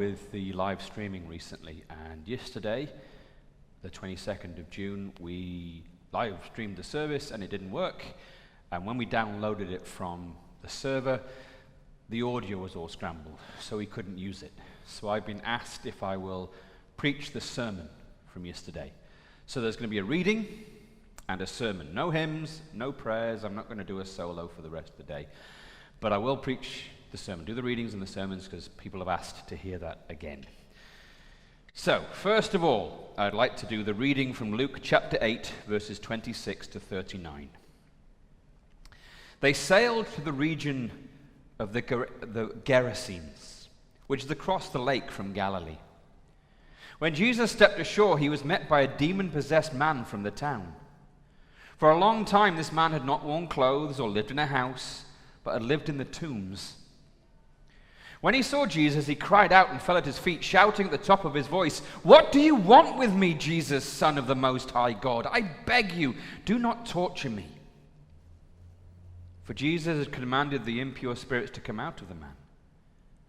with the live streaming recently, and yesterday, the 22nd of June, we live streamed the service and it didn't work, and when we downloaded it from the server, the audio was all scrambled, so we couldn't use it. So I've been asked if I will preach the sermon from yesterday. So there's going to be a reading and a sermon. No hymns, no prayers. I'm not going to do a solo for the rest of the day, but I will preach the sermon, do the readings and the sermons, because people have asked to hear that again. So, first of all, I'd like to do the reading from Luke chapter 8, verses 26 to 39. They sailed to the region of the Gerasenes, which is across the lake from Galilee. When Jesus stepped ashore, he was met by a demon-possessed man from the town. For a long time, this man had not worn clothes or lived in a house, but had lived in the tombs. When he saw Jesus, he cried out and fell at his feet, shouting at the top of his voice, "What do you want with me, Jesus, Son of the Most High God? I beg you, do not torture me." For Jesus had commanded the impure spirits to come out of the man.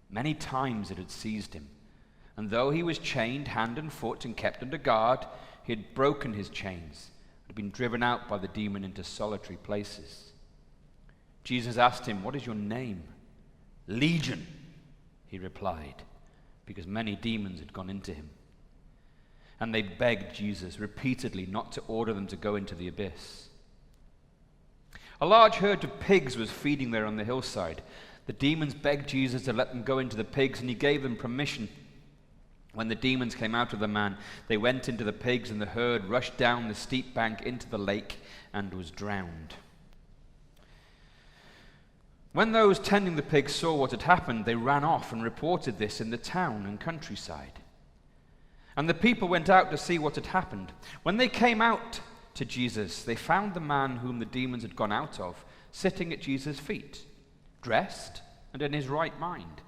Many times it had seized him, and though he was chained hand and foot and kept under guard, he had broken his chains, and had been driven out by the demon into solitary places. Jesus asked him, "What is your name?" "Legion," he replied, because many demons had gone into him. And they begged Jesus repeatedly not to order them to go into the abyss. A large herd of pigs was feeding there on the hillside. The demons begged Jesus to let them go into the pigs, and he gave them permission. When the demons came out of the man, they went into the pigs, and the herd rushed down the steep bank into the lake and was drowned. When those tending the pigs saw what had happened, they ran off and reported this in the town and countryside. And the people went out to see what had happened. When they came out to Jesus, they found the man whom the demons had gone out of, sitting at Jesus' feet, dressed and in his right mind.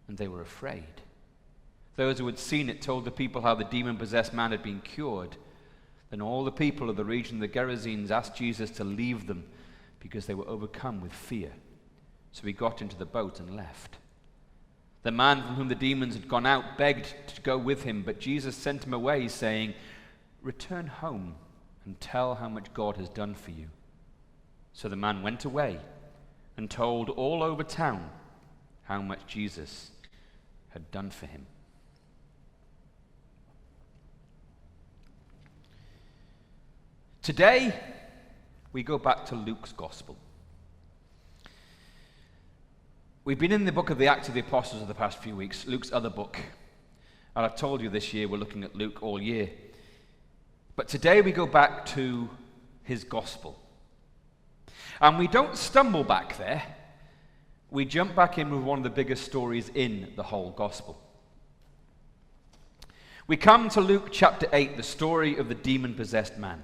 And they were afraid. Those who had seen it told the people how the demon-possessed man had been cured. Then all the people of the region of the Gerasenes asked Jesus to leave them, because they were overcome with fear. So he got into the boat and left. The man from whom the demons had gone out begged to go with him, but Jesus sent him away, saying, "Return home and tell how much God has done for you." So the man went away and told all over town how much Jesus had done for him. Today, we go back to Luke's Gospel. We've been in the book of the Acts of the Apostles for the past few weeks, Luke's other book. And I've told you this year we're looking at Luke all year. But today we go back to his Gospel. And we don't stumble back there. We jump back in with one of the biggest stories in the whole Gospel. We come to Luke chapter 8, the story of the demon-possessed man.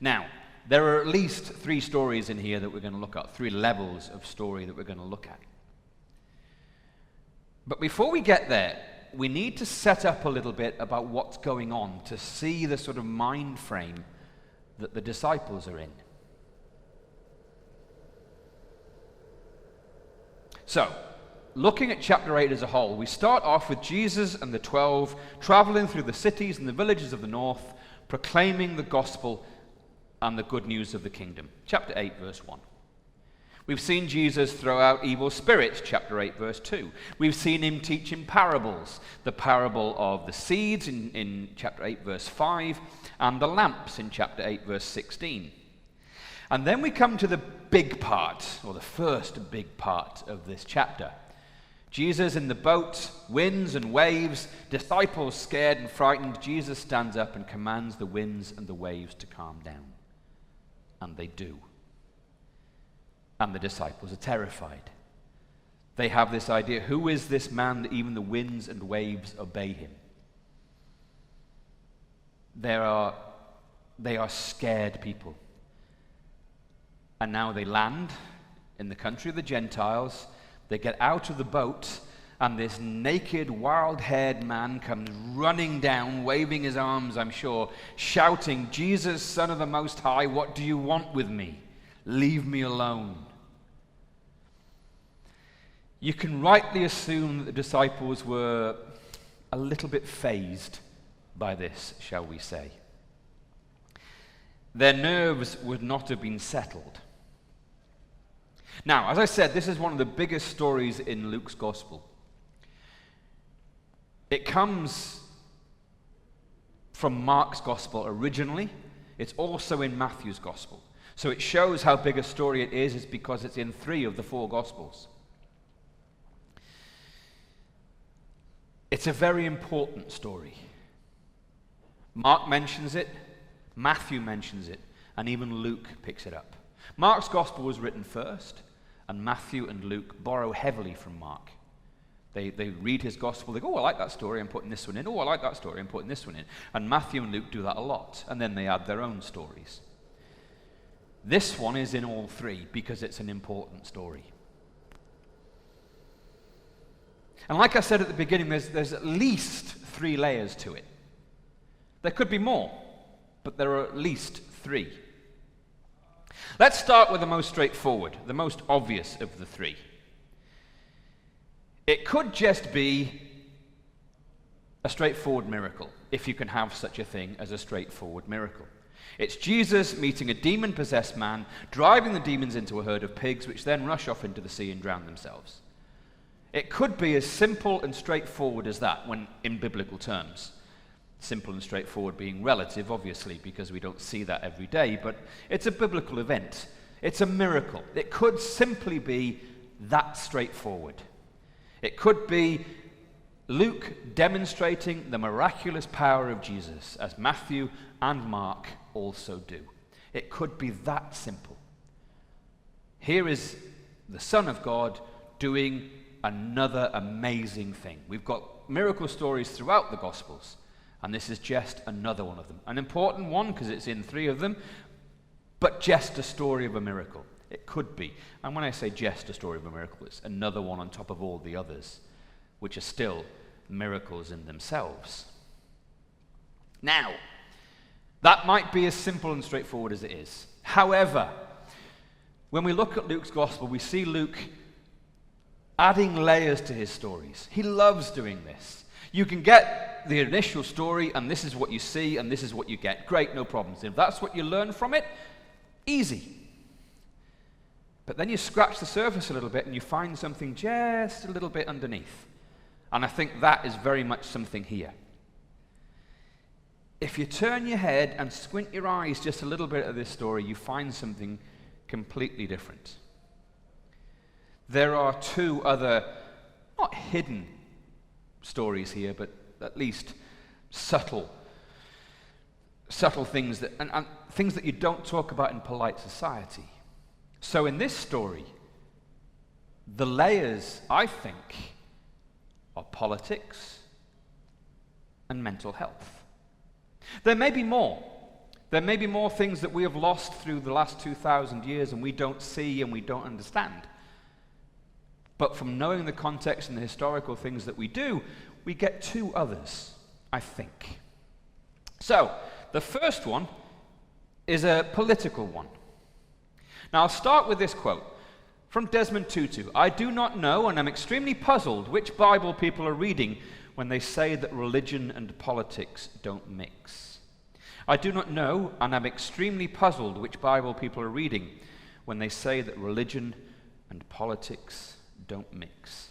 Now, there are at least 3 stories in here that we're going to look at, 3 levels of story that we're going to look at. But before we get there, we need to set up a little bit about what's going on to see the sort of mind frame that the disciples are in. So, looking at chapter 8 as a whole, we start off with Jesus and the 12 traveling through the cities and the villages of the north, proclaiming the gospel and the good news of the kingdom. Chapter 8, verse 1. We've seen Jesus throw out evil spirits, chapter 8, verse 2. We've seen him teach in parables, the parable of the seeds in chapter 8, verse 5, and the lamps in chapter 8, verse 16. And then we come to the big part, or the first big part of this chapter. Jesus in the boat, winds and waves, disciples scared and frightened. Jesus stands up and commands the winds and the waves to calm down. And they do. And the disciples are terrified. They have this idea, who is this man that even the winds and waves obey him? They are scared people. And now they land in the country of the Gentiles. They get out of the boat, and this naked, wild-haired man comes running down, waving his arms, I'm sure, shouting, "Jesus, Son of the Most High, what do you want with me? Leave me alone." you can rightly assume that the disciples were a little bit fazed by this, shall we say. Their nerves would not have been settled. Now, as I said, this is one of the biggest stories in Luke's Gospel. It comes from Mark's Gospel originally. It's also in Matthew's Gospel. So it shows how big a story it is because it's in 3 of the 4 Gospels. It's a very important story. Mark mentions it, Matthew mentions it, and even Luke picks it up. Mark's Gospel was written first, and Matthew and Luke borrow heavily from Mark. They read his Gospel, they go, oh, I like that story, I'm putting this one in. Oh, I like that story, I'm putting this one in. And Matthew and Luke do that a lot, and then they add their own stories. This one is in all 3 because it's an important story. And like I said at the beginning, there's at least 3 layers to it. There could be more, but there are at least 3. Let's start with the most straightforward, the most obvious of the 3. It could just be a straightforward miracle, if you can have such a thing as a straightforward miracle. It's Jesus meeting a demon-possessed man, driving the demons into a herd of pigs, which then rush off into the sea and drown themselves. It could be as simple and straightforward as that, when in biblical terms. Simple and straightforward being relative, obviously, because we don't see that every day, but it's a biblical event. It's a miracle. It could simply be that straightforward. It could be Luke demonstrating the miraculous power of Jesus, as Matthew and Mark also do. It could be that simple. Here is the Son of God doing another amazing thing. We've got miracle stories throughout the Gospels, and this is just another one of them. An important one because it's in 3 of them, but just a story of a miracle. It could be. And when I say just a story of a miracle, it's another one on top of all the others, which are still miracles in themselves. Now, that might be as simple and straightforward as it is. However, when we look at Luke's Gospel, we see Luke adding layers to his stories. He loves doing this. You can get the initial story, and this is what you see, and this is what you get. Great, no problems. If that's what you learn from it, easy. But then you scratch the surface a little bit, and you find something just a little bit underneath. And I think that is very much something here. If you turn your head and squint your eyes just a little bit at this story, you find something completely different. There are 2 other, not hidden stories here, but at least subtle things that, and things that you don't talk about in polite society. So in this story, the layers, I think, are politics and mental health. There may be more. There may be more things that we have lost through the last 2,000 years and we don't see and we don't understand. But from knowing the context and the historical things that we do, we get 2 others, I think. So, the first one is a political one. Now, I'll start with this quote from Desmond Tutu. I do not know, and I'm extremely puzzled, which Bible people are reading when they say that religion and politics don't mix. I do not know, and I'm extremely puzzled, which Bible people are reading when they say that religion and politics don't mix.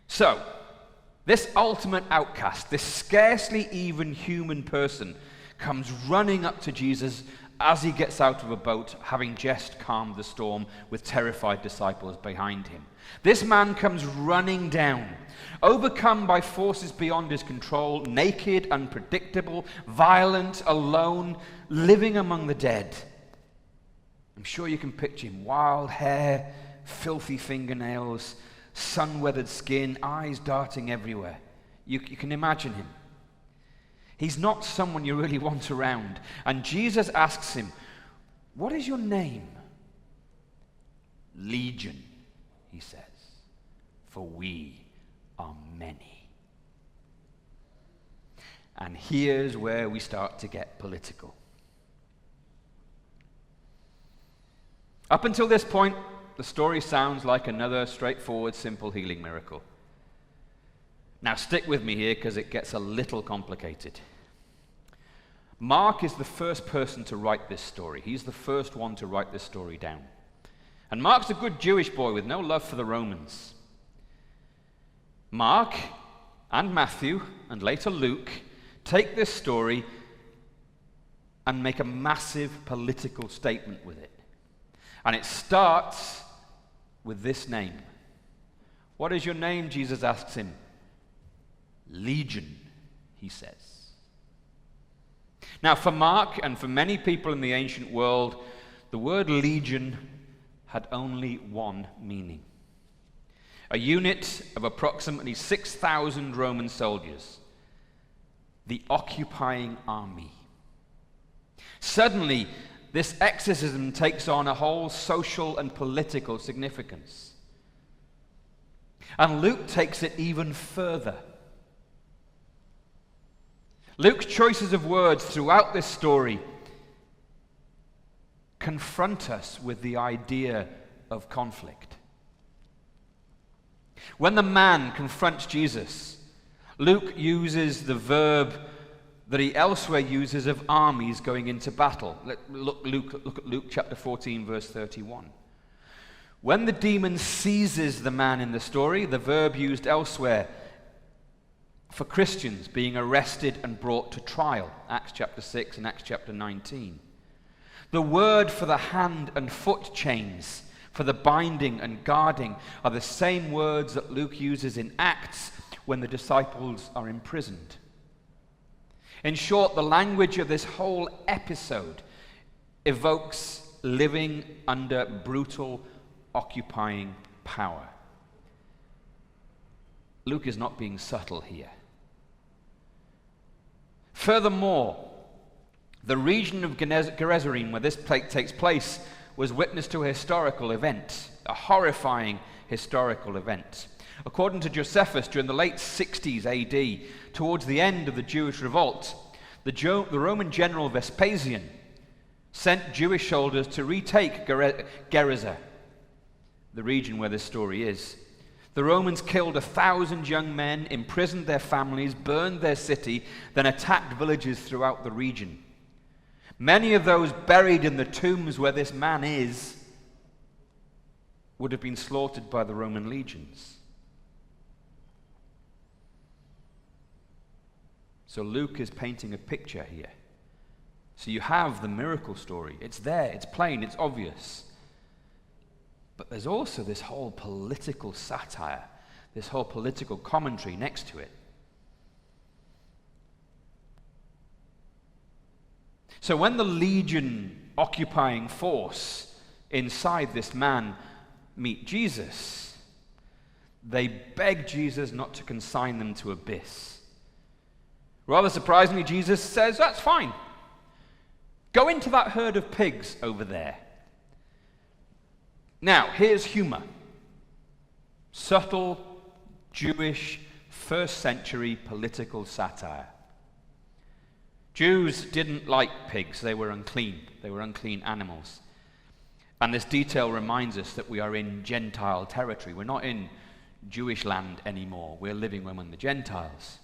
So, this ultimate outcast, this scarcely even human person, comes running up to Jesus as he gets out of a boat, having just calmed the storm with terrified disciples behind him. This man comes running down, overcome by forces beyond his control, naked, unpredictable, violent, alone, living among the dead. I'm sure you can picture him. Wild hair, filthy fingernails, sun-weathered skin, eyes darting everywhere. You can imagine him. He's not someone you really want around. And Jesus asks him, what is your name? Legion, he says, for we are many. And here's where we start to get political. Up until this point, the story sounds like another straightforward, simple healing miracle. Now stick with me here because it gets a little complicated. Mark is the first person to write this story. He's the first one to write this story down. And Mark's a good Jewish boy with no love for the Romans. Mark and Matthew, and later Luke, take this story and make a massive political statement with it. And it starts with this name. What is your name? Jesus asks him. Legion, he says. Now, for Mark and for many people in the ancient world, the word legion had only one meaning. A unit of approximately 6,000 Roman soldiers. The occupying army. Suddenly, this exorcism takes on a whole social and political significance. And Luke takes it even further. Luke's choices of words throughout this story confront us with the idea of conflict. When the man confronts Jesus, Luke uses the verb that he elsewhere uses of armies going into battle. Look at Luke chapter 14, verse 31. When the demon seizes the man in the story, the verb used elsewhere for Christians being arrested and brought to trial, Acts chapter 6 and Acts chapter 19. The word for the hand and foot chains, for the binding and guarding, are the same words that Luke uses in Acts when the disciples are imprisoned. In short, the language of this whole episode evokes living under brutal, occupying power. Luke is not being subtle here. Furthermore, the region of Gerasene where this takes place was witness to a historical event, a horrifying historical event. According to Josephus, during the late 60s AD, towards the end of the Jewish revolt, the Roman general Vespasian sent Jewish soldiers to retake Gerasa, the region where this story is. The Romans killed 1,000 young men, imprisoned their families, burned their city, then attacked villages throughout the region. Many of those buried in the tombs where this man is would have been slaughtered by the Roman legions. So Luke is painting a picture here. So you have the miracle story. It's there, it's plain, it's obvious. But there's also this whole political satire, this whole political commentary next to it. So when the legion occupying force inside this man meet Jesus, they beg Jesus not to consign them to abyss. Rather surprisingly, Jesus says, that's fine. Go into that herd of pigs over there. Now, here's humor. Subtle, Jewish, first century political satire. Jews didn't like pigs. They were unclean. They were unclean animals. And this detail reminds us that we are in Gentile territory. We're not in Jewish land anymore. We're living among the Gentiles.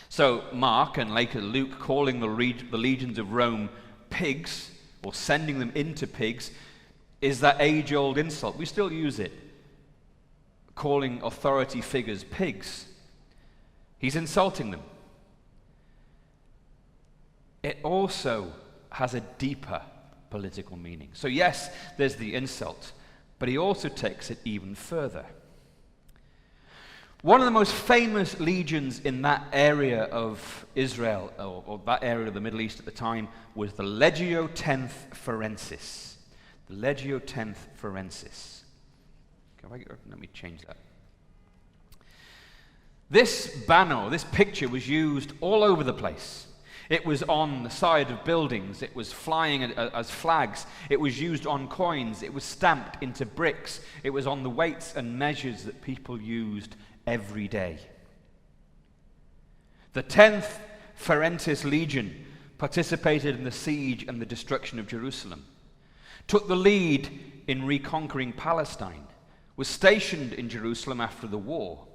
So Mark and later Luke calling the legions of Rome pigs, or sending them into pigs, is that age-old insult. We still use it, calling authority figures pigs. He's insulting them. It also has a deeper political meaning. So yes, there's the insult, but he also takes it even further. One of the most famous legions in that area of Israel, or that area of the Middle East at the time, was the Legio Tenth Forensis. The Legio Tenth Forensis. Let me change that. This banner, this picture, was used all over the place. It was on the side of buildings. It was flying as flags. It was used on coins. It was stamped into bricks. It was on the weights and measures that people used every day. The 10th Forensis Legion participated in the siege and the destruction of Jerusalem, took the lead in reconquering Palestine, was stationed in Jerusalem after the war.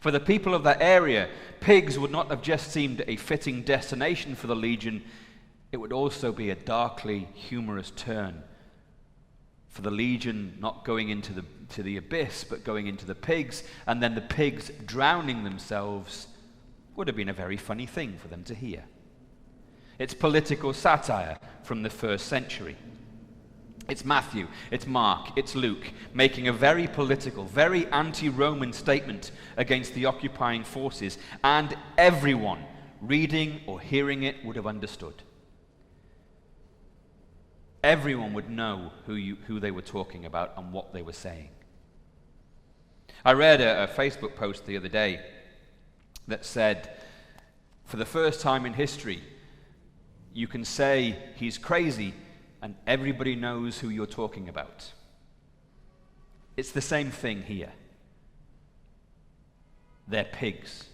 For the people of that area, pigs would not have just seemed a fitting destination for the legion, it would also be a darkly humorous turn for the legion not going into the abyss, but going into the pigs, and then the pigs drowning themselves would have been a very funny thing for them to hear. It's political satire from the first century. It's Matthew, it's Mark, it's Luke, making a very political, very anti-Roman statement against the occupying forces, and everyone reading or hearing it would have understood. Everyone would know who they were talking about and what they were saying. I read a Facebook post the other day that said, for the first time in history, you can say he's crazy and everybody knows who you're talking about. It's the same thing here. They're pigs.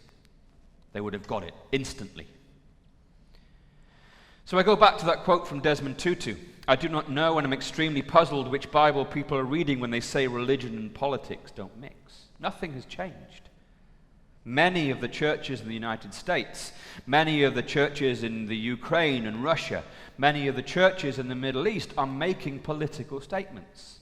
They would have got it instantly. So I go back to that quote from Desmond Tutu. I do not know, and I'm extremely puzzled which Bible people are reading when they say religion and politics don't mix. Nothing has changed. Many of the churches in the United States, many of the churches in the Ukraine and Russia, many of the churches in the Middle East are making political statements,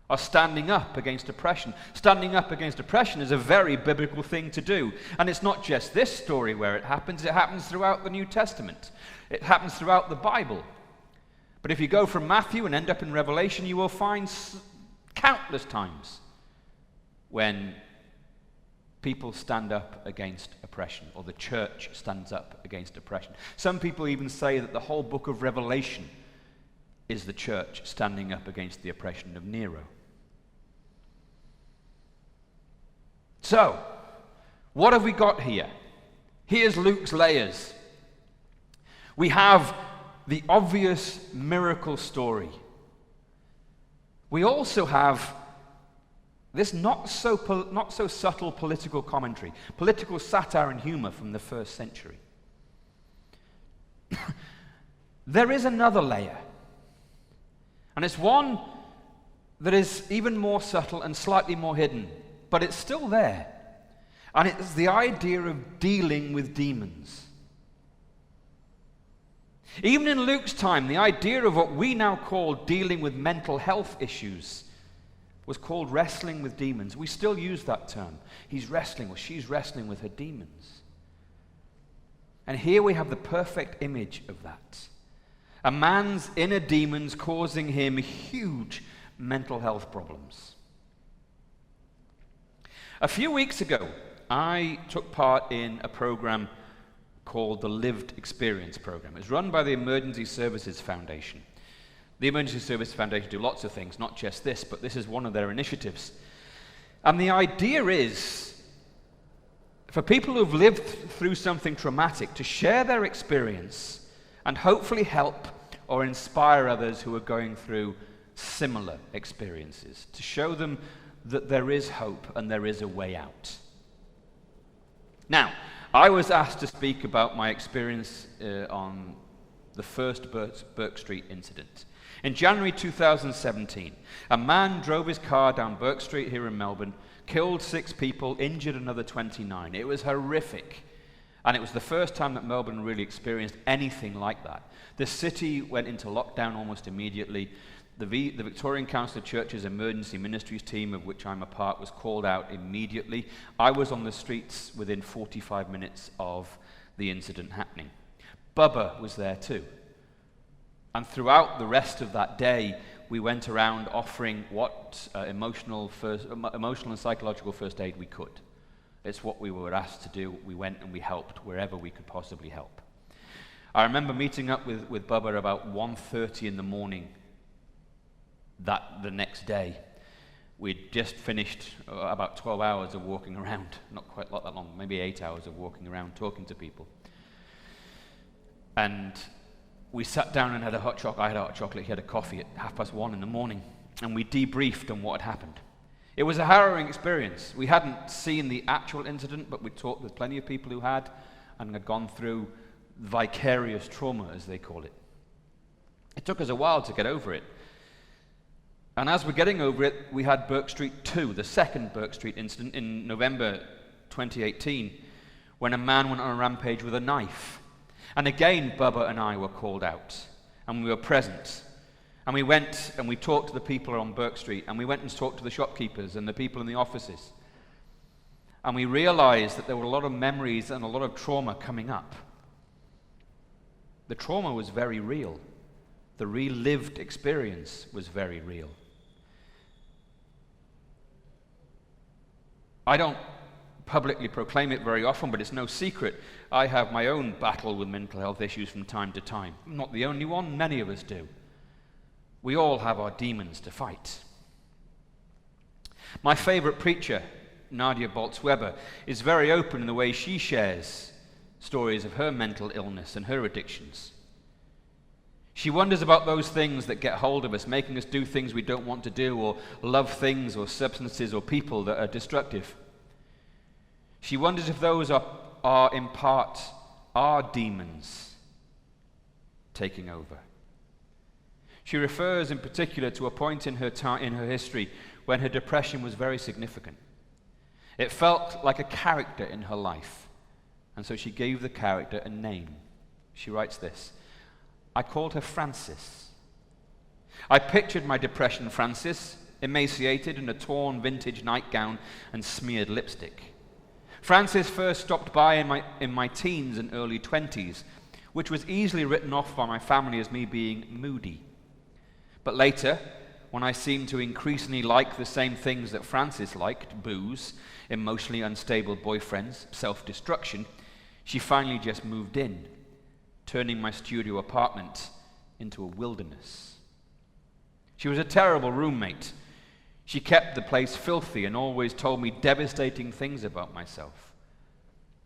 are standing up against oppression. Standing up against oppression is a very biblical thing to do. And it's not just this story where it happens throughout the New Testament. It happens throughout the Bible. But if you go from Matthew and end up in Revelation, you will find countless times when people stand up against oppression, or the church stands up against oppression. Some people even say that the whole book of Revelation is the church standing up against the oppression of Nero. So, what have we got here? Here's Luke's layers. We have the obvious miracle story. We also have this not so subtle political commentary, political satire and humor from the first century. There is another layer, and it's one that is even more subtle and slightly more hidden, but it's still there, and it's the idea of dealing with demons. Even in Luke's time, the idea of what we now call dealing with mental health issues was called wrestling with demons. We still use that term. He's wrestling, or she's wrestling with her demons. And here we have the perfect image of that. A man's inner demons causing him huge mental health problems. A few weeks ago, I took part in a program called the Lived Experience Program. It's run by the Emergency Services Foundation. The Emergency Services Foundation do lots of things, not just this, but this is one of their initiatives. And the idea is for people who've lived through something traumatic to share their experience and hopefully help or inspire others who are going through similar experiences, to show them that there is hope and there is a way out. Now, I was asked to speak about my experience on the first Burke Street incident. In January 2017, a man drove his car down Burke Street here in Melbourne, killed 6 people, injured another 29. It was horrific. And it was the first time that Melbourne really experienced anything like that. The city went into lockdown almost immediately. The Victorian Council of Churches Emergency Ministries team, of which I'm a part, was called out immediately. I was on the streets within 45 minutes of the incident happening. Bubba was there too. And throughout the rest of that day, we went around offering what emotional and psychological first aid we could. It's what we were asked to do. We went and we helped wherever we could possibly help. I remember meeting up with Bubba about 1:30 in the morning the next day. We'd just finished about 12 hours of walking around, not quite that long, maybe 8 hours of walking around talking to people. And we sat down and had a hot chocolate. I had a hot chocolate, he had a coffee at 1:30 in the morning, and we debriefed on what had happened. It was a harrowing experience. We hadn't seen the actual incident, but we talked with plenty of people who had, and had gone through vicarious trauma, as they call it. It took us a while to get over it. And as we're getting over it, we had Burke Street 2, the second Burke Street incident in November 2018, when a man went on a rampage with a knife. And again, Bubba and I were called out, and we were present. And we went and we talked to the people on Burke Street, and we went and talked to the shopkeepers and the people in the offices. And we realized that there were a lot of memories and a lot of trauma coming up. The trauma was very real. The relived experience was very real. I don't publicly proclaim it very often, but it's no secret. I have my own battle with mental health issues from time to time. I'm not the only one, many of us do. We all have our demons to fight. My favorite preacher, Nadia Bolz-Weber, is very open in the way she shares stories of her mental illness and her addictions. She wonders about those things that get hold of us, making us do things we don't want to do, or love things or substances or people that are destructive. She wonders if those are in part our demons taking over. She refers in particular to a point in her history when her depression was very significant. It felt like a character in her life, and so she gave the character a name. She writes this: I called her Frances. I pictured my depression Frances, emaciated in a torn vintage nightgown and smeared lipstick. Frances first stopped by in my teens and early 20s, which was easily written off by my family as me being moody. But later, when I seemed to increasingly like the same things that Frances liked, booze, emotionally unstable boyfriends, self-destruction, she finally just moved in, turning my studio apartment into a wilderness. She was a terrible roommate. She kept the place filthy and always told me devastating things about myself.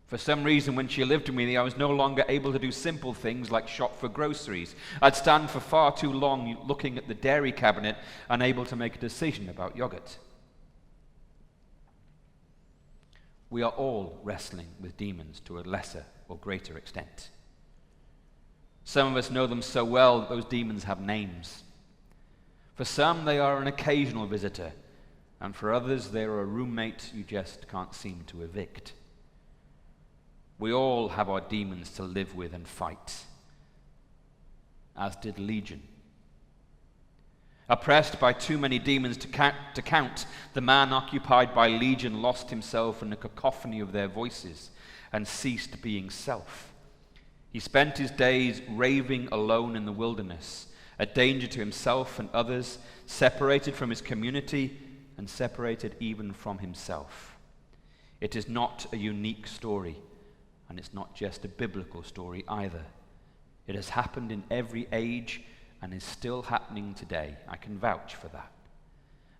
For some reason, when she lived with me, I was no longer able to do simple things like shop for groceries. I'd stand for far too long looking at the dairy cabinet, unable to make a decision about yogurt. We are all wrestling with demons to a lesser or greater extent. Some of us know them so well that those demons have names. For some, they are an occasional visitor, and for others, they are a roommate you just can't seem to evict. We all have our demons to live with and fight, as did Legion. Oppressed by too many demons to count, the man occupied by Legion lost himself in the cacophony of their voices and ceased being self. He spent his days raving alone in the wilderness, a danger to himself and others, separated from his community and separated even from himself. It is not a unique story, and it's not just a biblical story either. It has happened in every age and is still happening today. I can vouch for that.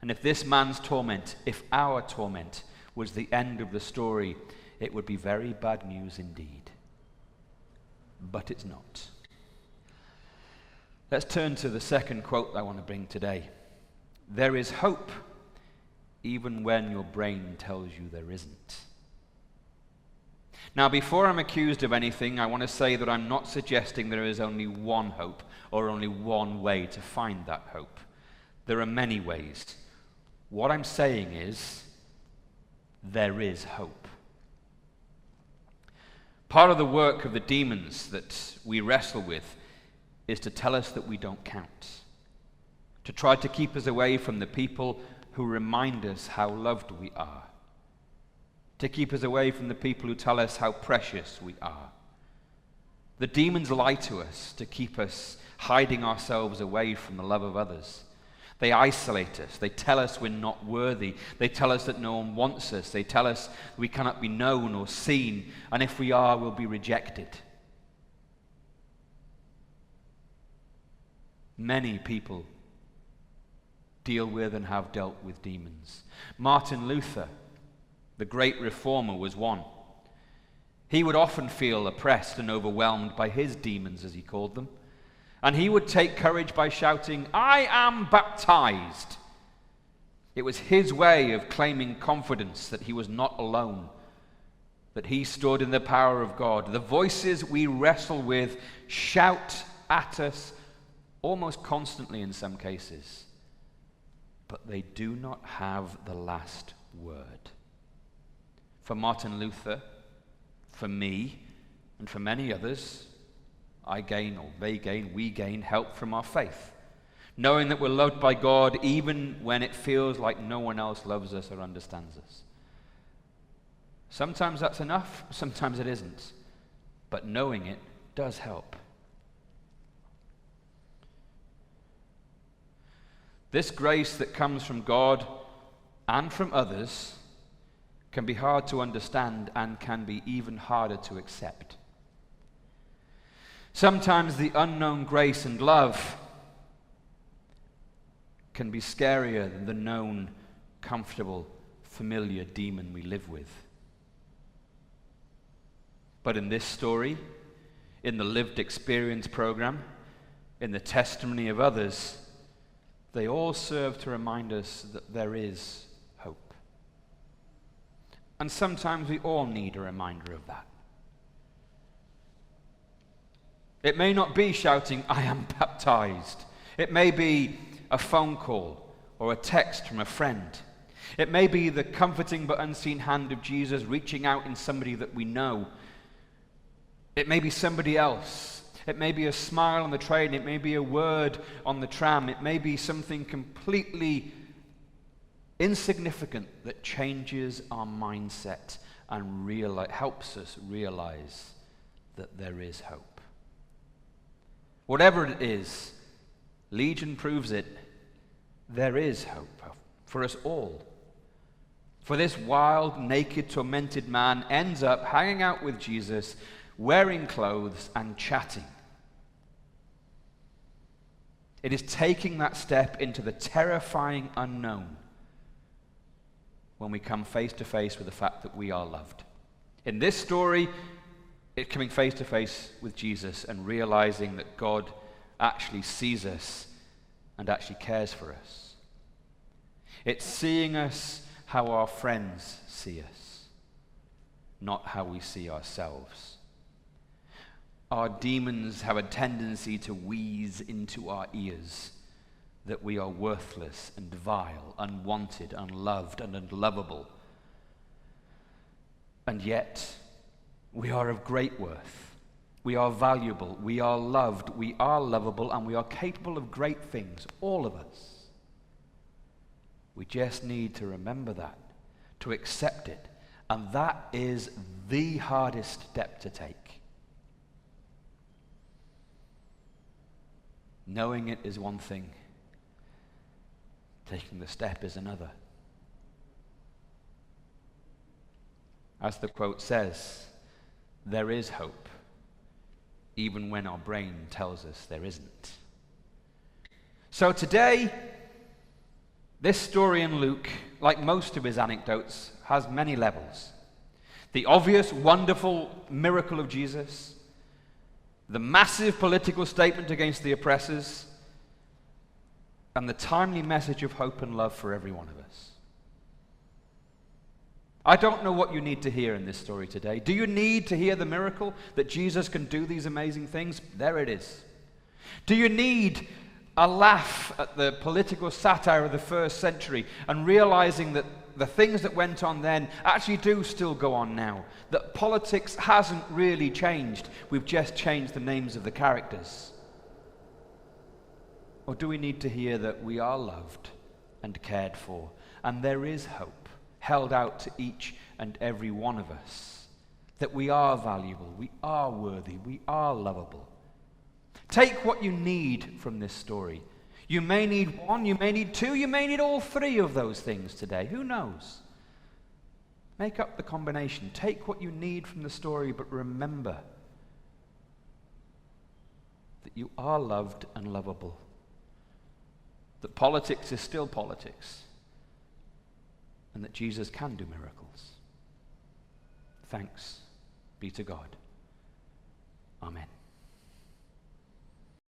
And if this man's torment, if our torment, was the end of the story, it would be very bad news indeed. But it's not. Let's turn to the second quote I want to bring today. There is hope even when your brain tells you there isn't. Now, before I'm accused of anything, I want to say that I'm not suggesting there is only one hope or only one way to find that hope. There are many ways. What I'm saying is, there is hope. Part of the work of the demons that we wrestle with is to tell us that we don't count, to try to keep us away from the people who remind us how loved we are, to keep us away from the people who tell us how precious we are. The demons lie to us to keep us hiding ourselves away from the love of others. They isolate us. They tell us we're not worthy. They tell us that no one wants us. They tell us we cannot be known or seen, and if we are, we'll be rejected. Many people deal with and have dealt with demons. Martin Luther, the great reformer, was one. He would often feel oppressed and overwhelmed by his demons, as he called them. And he would take courage by shouting, "I am baptized." It was his way of claiming confidence that he was not alone, that he stood in the power of God. The voices we wrestle with shout at us almost constantly in some cases. but they do not have the last word. For Martin Luther, for me, and for many others, I gain, or they gain, we gain help from our faith, knowing that we're loved by God even when it feels like no one else loves us or understands us. Sometimes that's enough, sometimes it isn't, but knowing it does help. This grace that comes from God and from others can be hard to understand and can be even harder to accept. Sometimes the unknown grace and love can be scarier than the known, comfortable, familiar demon we live with. But in this story, in the lived experience program, in the testimony of others, they all serve to remind us that there is hope. And sometimes we all need a reminder of that. It may not be shouting, "I am baptized." It may be a phone call or a text from a friend. It may be the comforting but unseen hand of Jesus reaching out in somebody that we know. It may be somebody else. It may be a smile on the train. It may be a word on the tram. It may be something completely insignificant that changes our mindset and helps us realize that there is hope. Whatever it is, Legion proves it, there is hope for us all. For this wild, naked, tormented man ends up hanging out with Jesus, wearing clothes and chatting. It is taking that step into the terrifying unknown when we come face to face with the fact that we are loved. In this story, it's coming face to face with Jesus and realizing that God actually sees us and actually cares for us. It's seeing us how our friends see us, not how we see ourselves. Our demons have a tendency to wheeze into our ears that we are worthless and vile, unwanted, unloved, and unlovable. And yet, we are of great worth. We are valuable. We are loved. We are lovable, and we are capable of great things, all of us. We just need to remember that, to accept it, and that is the hardest step to take. Knowing it is one thing, taking the step is another. As the quote says, there is hope, even when our brain tells us there isn't. So today, this story in Luke, like most of his anecdotes, has many levels. The obvious, wonderful miracle of Jesus, the massive political statement against the oppressors, and the timely message of hope and love for every one of us. I don't know what you need to hear in this story today. Do you need to hear the miracle that Jesus can do these amazing things? There it is. Do you need a laugh at the political satire of the first century and realizing that the things that went on then actually do still go on now? That politics hasn't really changed. We've just changed the names of the characters. Or do we need to hear that we are loved and cared for, and there is hope held out to each and every one of us, that we are valuable, we are worthy, we are lovable? Take what you need from this story. You may need one, you may need two, you may need all three of those things today. Who knows? Make up the combination. Take what you need from the story, but remember that you are loved and lovable. That politics is still politics, and that Jesus can do miracles. Thanks be to God. Amen.